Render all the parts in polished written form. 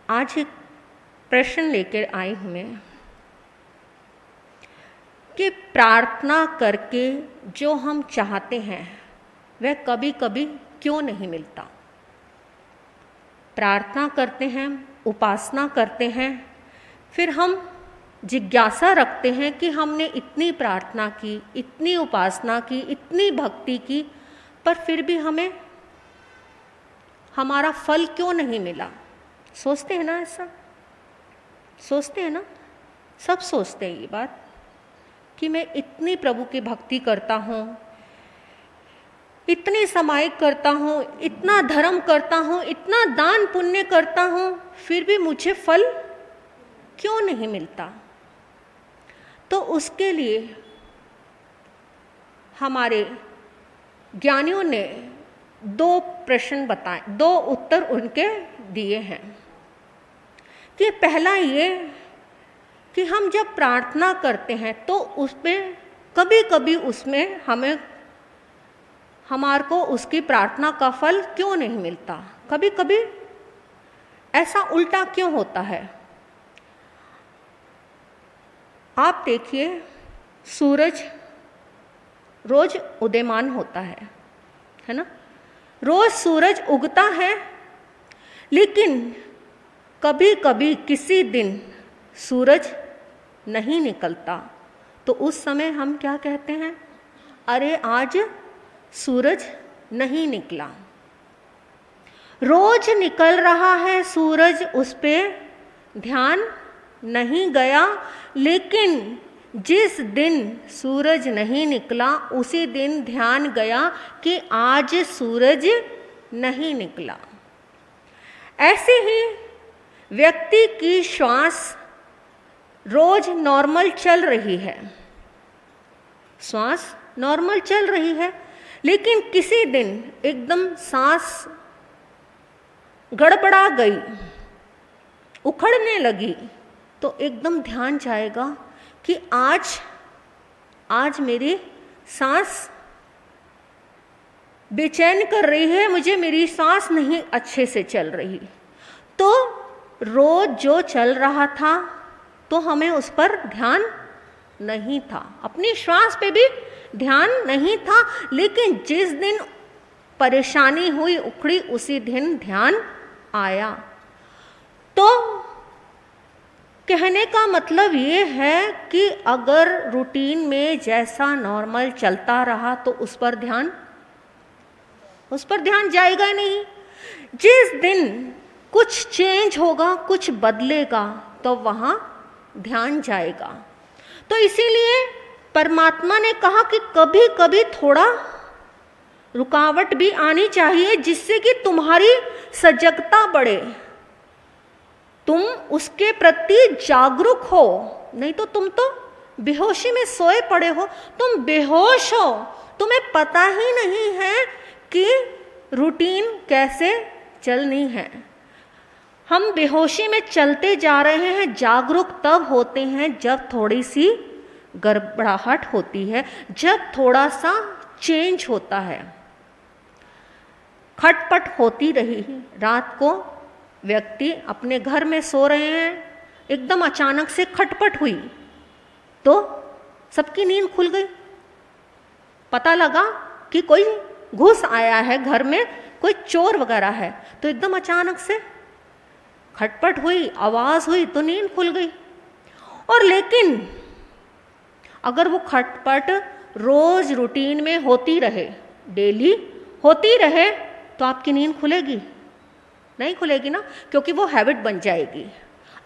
आज एक प्रश्न लेकर आई हूँ मैं कि प्रार्थना करके जो हम चाहते हैं वह कभी कभी क्यों नहीं मिलता। प्रार्थना करते हैं, उपासना करते हैं, फिर हम जिज्ञासा रखते हैं कि हमने इतनी प्रार्थना की, इतनी उपासना की, इतनी भक्ति की, पर फिर भी हमें हमारा फल क्यों नहीं मिला। सोचते हैं ना, ऐसा सोचते हैं ना, सब सोचते हैं ये बात कि मैं इतनी प्रभु की भक्ति करता हूँ, इतनी समाई करता हूँ, इतना धर्म करता हूँ, इतना दान पुण्य करता हूँ, फिर भी मुझे फल क्यों नहीं मिलता। तो उसके लिए हमारे ज्ञानियों ने दो प्रश्न बताए, दो उत्तर उनके दिए हैं कि पहला ये कि हम जब प्रार्थना करते हैं तो उसमें कभी कभी उसमें हमारे को उसकी प्रार्थना का फल क्यों नहीं मिलता, कभी कभी ऐसा उल्टा क्यों होता है। आप देखिए, सूरज रोज उदयमान होता है ना, रोज सूरज उगता है, लेकिन कभी कभी किसी दिन सूरज नहीं निकलता, तो उस समय हम क्या कहते हैं, अरे आज सूरज नहीं निकला। रोज निकल रहा है सूरज, उस पे ध्यान नहीं गया, लेकिन जिस दिन सूरज नहीं निकला उसी दिन ध्यान गया कि आज सूरज नहीं निकला। ऐसे ही व्यक्ति की श्वास रोज नॉर्मल चल रही है, श्वास नॉर्मल चल रही है, लेकिन किसी दिन एकदम सांस गड़बड़ा गई, उखड़ने लगी, तो एकदम ध्यान जाएगा कि आज मेरी सांस बेचैन कर रही है, मुझे मेरी सांस नहीं अच्छे से चल रही। तो रोज जो चल रहा था तो हमें उस पर ध्यान नहीं था, अपनी श्वास पे भी ध्यान नहीं था, लेकिन जिस दिन परेशानी हुई, उखड़ी, उसी दिन ध्यान आया। तो कहने का मतलब ये है कि अगर रूटीन में जैसा नॉर्मल चलता रहा तो उस पर ध्यान जाएगा ही नहीं। जिस दिन कुछ चेंज होगा, कुछ बदलेगा, तो वहाँ ध्यान जाएगा। तो इसीलिए परमात्मा ने कहा कि कभी कभी थोड़ा रुकावट भी आनी चाहिए, जिससे कि तुम्हारी सजगता बढ़े, तुम उसके प्रति जागरूक हो। नहीं तो तुम तो बेहोशी में सोए पड़े हो, तुम बेहोश हो, तुम्हें पता ही नहीं है कि रूटीन कैसे चलनी है। हम बेहोशी में चलते जा रहे हैं। जागरूक तब होते हैं जब थोड़ी सी गड़बड़ाहट होती है, जब थोड़ा सा चेंज होता है। खटपट होती रही, रात को व्यक्ति अपने घर में सो रहे हैं, एकदम अचानक से खटपट हुई तो सबकी नींद खुल गई। पता लगा कि कोई घुस आया है घर में, कोई चोर वगैरह है, तो एकदम अचानक से खटपट हुई, आवाज हुई, तो नींद खुल गई। और लेकिन अगर वो खटपट रोज रूटीन में होती रहे, डेली होती रहे, तो आपकी नींद खुलेगी? नहीं खुलेगी ना, क्योंकि वो हैबिट बन जाएगी,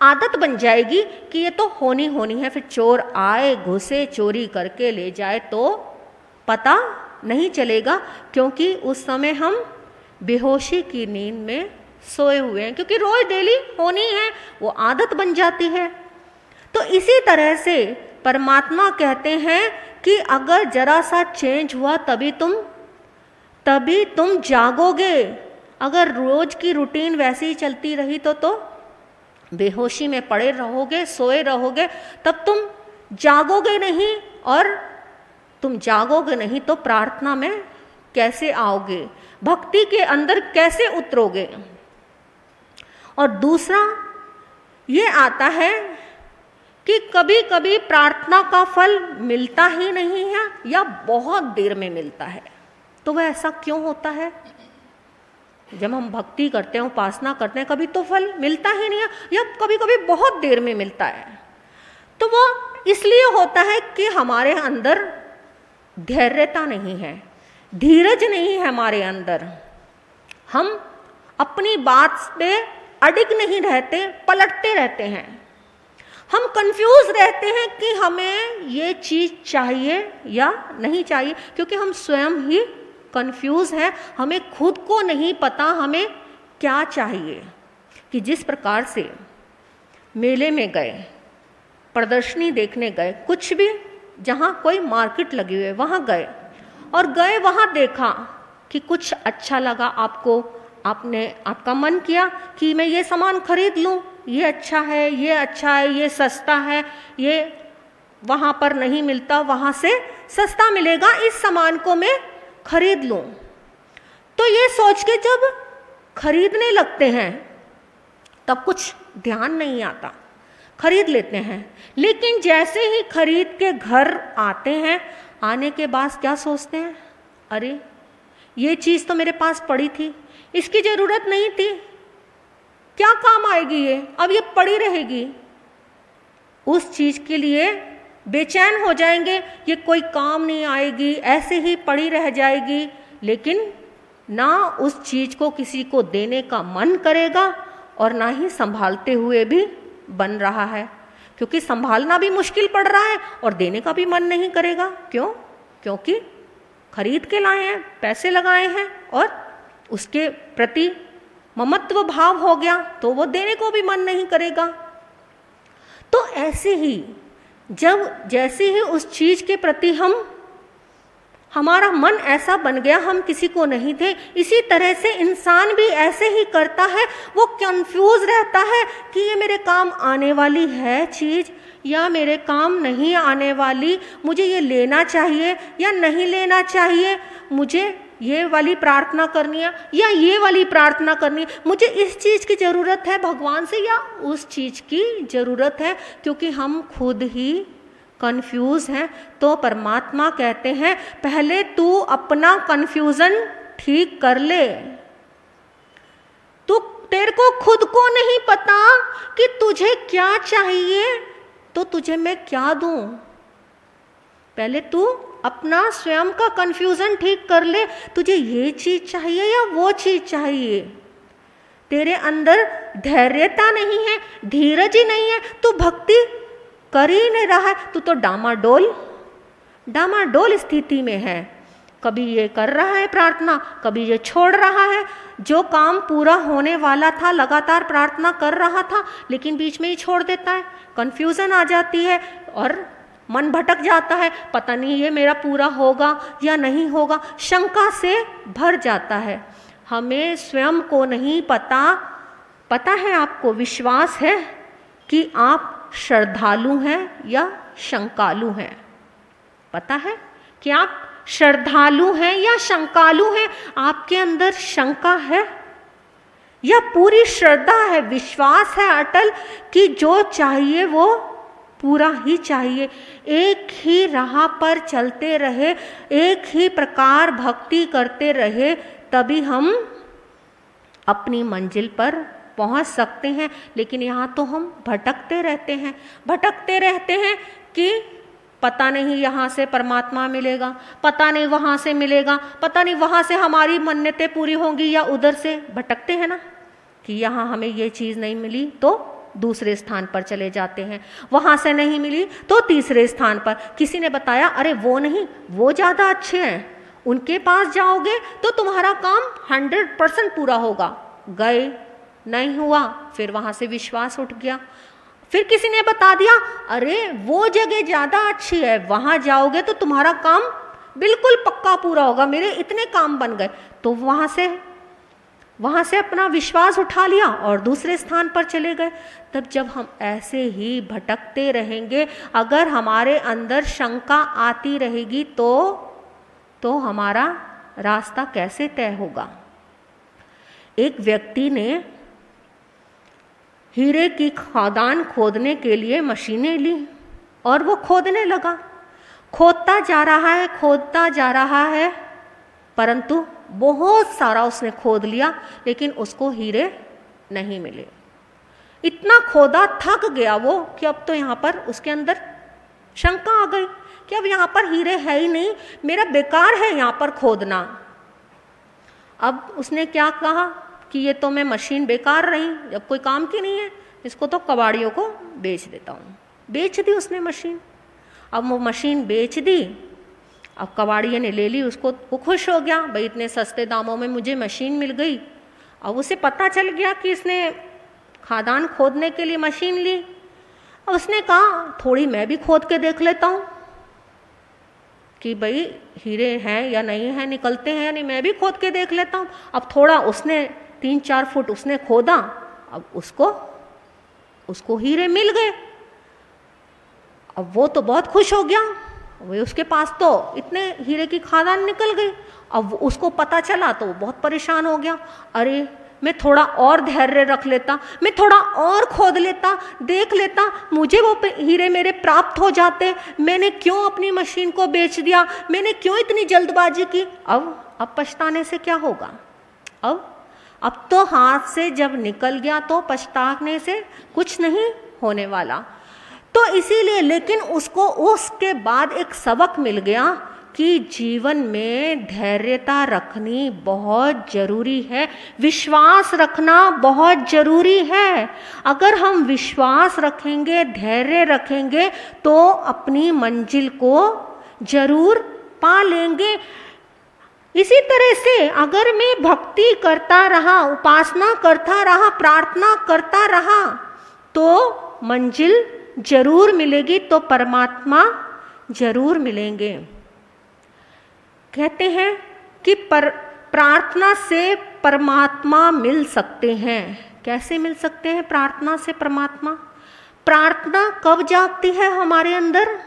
आदत बन जाएगी कि ये तो होनी है। फिर चोर आए, घुसे, चोरी करके ले जाए तो पता नहीं चलेगा, क्योंकि उस समय हम बेहोशी की नींद में सोए हुए हैं, क्योंकि रोज डेली होनी है, वो आदत बन जाती है। तो इसी तरह से परमात्मा कहते हैं कि अगर जरा सा चेंज हुआ तभी तुम जागोगे। अगर रोज की रूटीन वैसे ही चलती रही तो बेहोशी में पड़े रहोगे, सोए रहोगे, तब तुम जागोगे नहीं, और तुम जागोगे नहीं तो प्रार्थना में कैसे आओगे, भक्ति के अंदर कैसे उतरोगे। और दूसरा ये आता है कि कभी कभी प्रार्थना का फल मिलता ही नहीं है या बहुत देर में मिलता है। तो वह ऐसा क्यों होता है? जब हम भक्ति करते हैं, उपासना करते हैं, कभी तो फल मिलता ही नहीं है या कभी कभी बहुत देर में मिलता है। तो वो इसलिए होता है कि हमारे अंदर धैर्यता नहीं है, धीरज नहीं है हमारे अंदर। हम अपनी बात पे अडिग नहीं रहते, पलटते रहते हैं। हम कंफ्यूज रहते हैं कि हमें ये चीज़ चाहिए या नहीं चाहिए, क्योंकि हम स्वयं ही कंफ्यूज हैं। हमें खुद को नहीं पता हमें क्या चाहिए। कि जिस प्रकार से मेले में गए, प्रदर्शनी देखने गए, कुछ भी जहाँ कोई मार्केट लगी हुई है वहाँ गए और वहाँ देखा कि कुछ अच्छा लगा आपको, आपका मन किया कि मैं ये सामान खरीद लूँ, ये अच्छा है, ये अच्छा है, ये सस्ता है, ये वहाँ पर नहीं मिलता, वहाँ से सस्ता मिलेगा, इस सामान को मैं खरीद लूँ। तो ये सोच के जब खरीदने लगते हैं तब कुछ ध्यान नहीं आता, खरीद लेते हैं। लेकिन जैसे ही खरीद के घर आते हैं, आने के बाद क्या सोचते हैं, अरे ये चीज़ तो मेरे पास पड़ी थी, इसकी ज़रूरत नहीं थी, क्या काम आएगी ये, अब ये पड़ी रहेगी। उस चीज़ के लिए बेचैन हो जाएंगे, ये कोई काम नहीं आएगी, ऐसे ही पड़ी रह जाएगी। लेकिन ना उस चीज़ को किसी को देने का मन करेगा और ना ही संभालते हुए भी बन रहा है, क्योंकि संभालना भी मुश्किल पड़ रहा है और देने का भी मन नहीं करेगा। क्यों? क्योंकि खरीद के लाए हैं, पैसे लगाए हैं और उसके प्रति ममत्व भाव हो गया, तो वो देने को भी मन नहीं करेगा। तो ऐसे ही जैसे ही उस चीज़ के प्रति हमारा मन ऐसा बन गया, हम किसी को नहीं थे, इसी तरह से इंसान भी ऐसे ही करता है। वो कंफ्यूज रहता है कि ये मेरे काम आने वाली है चीज़ या मेरे काम नहीं आने वाली, मुझे ये लेना चाहिए या नहीं लेना चाहिए, मुझे ये वाली प्रार्थना करनी है या ये वाली प्रार्थना करनी है, मुझे इस चीज़ की ज़रूरत है भगवान से या उस चीज़ की ज़रूरत है, क्योंकि हम खुद ही कंफ्यूज हैं। तो परमात्मा कहते हैं पहले तू अपना कंफ्यूजन ठीक कर ले। तेरे को खुद को नहीं पता कि तुझे क्या चाहिए, तो तुझे मैं क्या दूं? पहले तू अपना स्वयं का कंफ्यूजन ठीक कर ले, तुझे ये चीज चाहिए या वो चीज चाहिए। तेरे अंदर धैर्यता नहीं है, धीरज ही नहीं है, तू भक्ति कर ही नहीं रहा है, तू तो डामाडोल स्थिति में है। कभी ये कर रहा है प्रार्थना, कभी ये छोड़ रहा है। जो काम पूरा होने वाला था, लगातार प्रार्थना कर रहा था, लेकिन बीच में ही छोड़ देता है। कंफ्यूजन आ जाती है और मन भटक जाता है, पता नहीं ये मेरा पूरा होगा या नहीं होगा, शंका से भर जाता है। हमें स्वयं को नहीं पता है, आपको विश्वास है कि आप श्रद्धालु हैं या शंकालु हैं? पता है कि आप श्रद्धालु हैं या शंकालु हैं? आपके अंदर शंका है या पूरी श्रद्धा है, विश्वास है अटल कि जो चाहिए वो पूरा ही चाहिए। एक ही राह पर चलते रहे, एक ही प्रकार भक्ति करते रहे, तभी हम अपनी मंजिल पर पहुंच सकते हैं। लेकिन यहाँ तो हम भटकते रहते हैं कि पता नहीं यहाँ से परमात्मा मिलेगा, पता नहीं वहाँ से मिलेगा, पता नहीं वहाँ से हमारी मन्नतें पूरी होंगी या उधर से भटकते हैं ना, कि यहाँ हमें ये चीज़ नहीं मिली तो दूसरे स्थान पर चले जाते हैं, वहाँ से नहीं मिली तो तीसरे स्थान पर। किसी ने बताया अरे वो नहीं, वो ज़्यादा अच्छे हैं, उनके पास जाओगे तो तुम्हारा काम 100% पूरा होगा। गए, नहीं हुआ, फिर वहाँ से विश्वास उठ गया। फिर किसी ने बता दिया अरे वो जगह ज़्यादा अच्छी है, वहाँ जाओगे तो तुम्हारा काम बिल्कुल पक्का पूरा होगा, मेरे इतने काम बन गए। तो वहाँ से अपना विश्वास उठा लिया और दूसरे स्थान पर चले गए। तब जब हम ऐसे ही भटकते रहेंगे, अगर हमारे अंदर शंका आती रहेगी तो हमारा रास्ता कैसे तय होगा? एक व्यक्ति ने हीरे की खदान खोदने के लिए मशीनें ली और वो खोदने लगा। खोदता जा रहा है, खोदता जा रहा है, परंतु बहुत सारा उसने खोद लिया, लेकिन उसको हीरे नहीं मिले। इतना खोदा, थक गया वो कि अब तो यहाँ पर उसके अंदर शंका आ गई कि अब यहाँ पर हीरे है ही नहीं, मेरा बेकार है यहाँ पर खोदना। अब उसने क्या कहा कि ये तो मैं मशीन बेकार रही, जब कोई काम की नहीं है, इसको तो कबाड़ियों को बेच देता हूँ। बेच दी उसने मशीन। अब वो मशीन बेच दी, अब कबाड़िये ने ले ली उसको, वो खुश हो गया, भाई इतने सस्ते दामों में मुझे मशीन मिल गई। अब उसे पता चल गया कि इसने खदान खोदने के लिए मशीन ली। अब उसने कहा थोड़ी मैं भी खोद के देख लेता हूँ कि भाई हीरे हैं या नहीं हैं, निकलते हैं या नहीं, मैं भी खोद के देख लेता हूँ। अब थोड़ा उसने 3-4 फुट उसने खोदा, अब उसको हीरे मिल गए। अब वो तो बहुत खुश हो गया, वही उसके पास तो इतने हीरे की खदान निकल गई। अब उसको पता चला तो वो बहुत परेशान हो गया, अरे मैं थोड़ा और धैर्य रख लेता, मैं थोड़ा और खोद लेता, देख लेता, मुझे वो हीरे मेरे प्राप्त हो जाते। मैंने क्यों अपनी मशीन को बेच दिया, मैंने क्यों इतनी जल्दबाजी की। अब पछताने से क्या होगा। अब तो हाथ से जब निकल गया तो पछताने से कुछ नहीं होने वाला। तो इसीलिए, लेकिन उसको उसके बाद एक सबक मिल गया कि जीवन में धैर्यता रखनी बहुत जरूरी है, विश्वास रखना बहुत जरूरी है। अगर हम विश्वास रखेंगे, धैर्य रखेंगे, तो अपनी मंजिल को जरूर पा लेंगे। इसी तरह से अगर मैं भक्ति करता रहा, उपासना करता रहा, प्रार्थना करता रहा, तो मंजिल जरूर मिलेगी, तो परमात्मा जरूर मिलेंगे। कहते हैं कि प्रार्थना से परमात्मा मिल सकते हैं। कैसे मिल सकते हैं प्रार्थना से परमात्मा? प्रार्थना कब जागती है हमारे अंदर?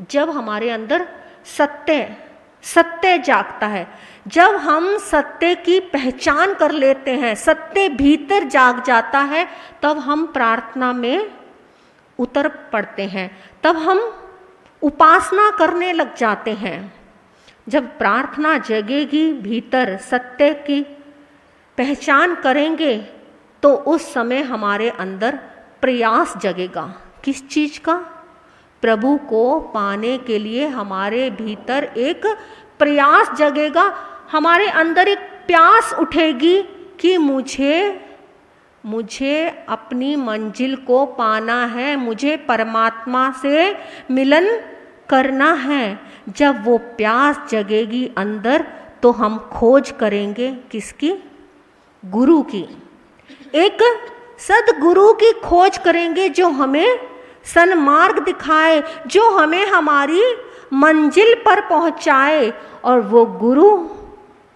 जब हमारे अंदर सत्य जागता है, जब हम सत्य की पहचान कर लेते हैं, सत्य भीतर जाग जाता है, तब हम प्रार्थना में उतर पड़ते हैं, तब हम उपासना करने लग जाते हैं। जब प्रार्थना जगेगी, भीतर सत्य की पहचान करेंगे, तो उस समय हमारे अंदर प्रयास जगेगा। किस चीज़ का? प्रभु को पाने के लिए हमारे भीतर एक प्रयास जगेगा, हमारे अंदर एक प्यास उठेगी कि मुझे अपनी मंजिल को पाना है, मुझे परमात्मा से मिलन करना है। जब वो प्यास जगेगी अंदर, तो हम खोज करेंगे किसकी? गुरु की। एक सदगुरु की खोज करेंगे, जो हमें सन्मार्ग दिखाए, जो हमें हमारी मंजिल पर पहुंचाए। और वो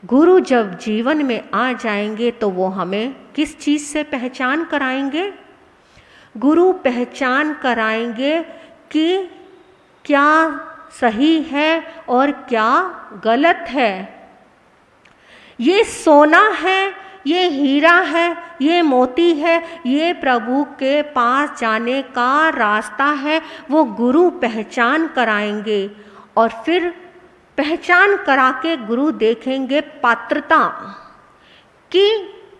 गुरु जब जीवन में आ जाएंगे, तो वो हमें किस चीज़ से पहचान कराएंगे? गुरु पहचान कराएंगे कि क्या सही है और क्या गलत है, ये सोना है, ये हीरा है, ये मोती है, ये प्रभु के पास जाने का रास्ता है। वो गुरु पहचान कराएंगे, और फिर पहचान करा के गुरु देखेंगे पात्रता कि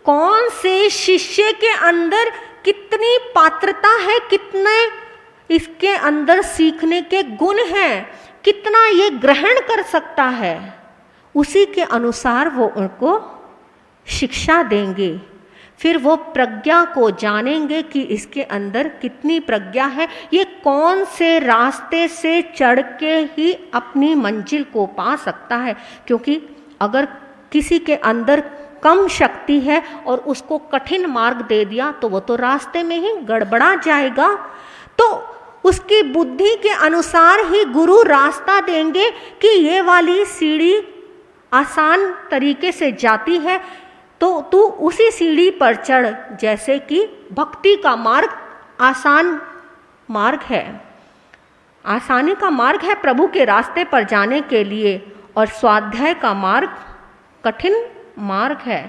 कौन से शिष्य के अंदर कितनी पात्रता है, कितने इसके अंदर सीखने के गुण हैं, कितना ये ग्रहण कर सकता है। उसी के अनुसार वो उनको शिक्षा देंगे। फिर वो प्रज्ञा को जानेंगे कि इसके अंदर कितनी प्रज्ञा है, ये कौन से रास्ते से चढ़ के ही अपनी मंजिल को पा सकता है। क्योंकि अगर किसी के अंदर कम शक्ति है और उसको कठिन मार्ग दे दिया, तो वो तो रास्ते में ही गड़बड़ा जाएगा। तो उसकी बुद्धि के अनुसार ही गुरु रास्ता देंगे कि ये वाली सीढ़ी आसान तरीके से जाती है, तो तू उसी सीढ़ी पर चढ़। जैसे कि भक्ति का मार्ग आसान मार्ग है, आसानी का मार्ग है प्रभु के रास्ते पर जाने के लिए, और स्वाध्याय का मार्ग कठिन मार्ग है।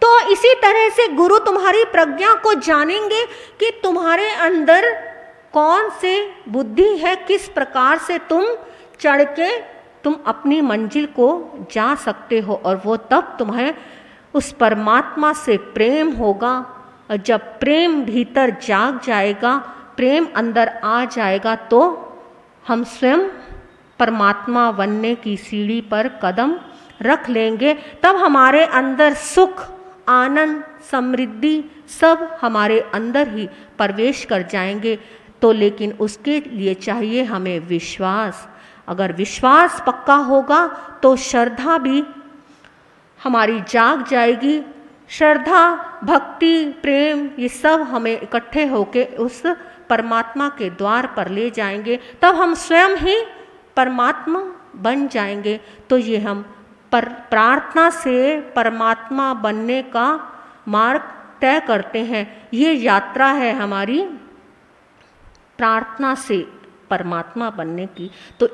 तो इसी तरह से गुरु तुम्हारी प्रज्ञा को जानेंगे कि तुम्हारे अंदर कौन से बुद्धि है, किस प्रकार से तुम चढ़ के तुम अपनी मंजिल को जा सकते हो। और वो तब तुम्हें उस परमात्मा से प्रेम होगा। और जब प्रेम भीतर जाग जाएगा, प्रेम अंदर आ जाएगा, तो हम स्वयं परमात्मा बनने की सीढ़ी पर कदम रख लेंगे। तब हमारे अंदर सुख, आनंद, समृद्धि सब हमारे अंदर ही प्रवेश कर जाएंगे। तो लेकिन उसके लिए चाहिए हमें विश्वास। अगर विश्वास पक्का होगा तो श्रद्धा भी हमारी जाग जाएगी। श्रद्धा, भक्ति, प्रेम ये सब हमें इकट्ठे होके उस परमात्मा के द्वार पर ले जाएंगे। तब हम स्वयं ही परमात्मा बन जाएंगे। तो ये हम प्रार्थना से परमात्मा बनने का मार्ग तय करते हैं। ये यात्रा है हमारी प्रार्थना से परमात्मा बनने की। तो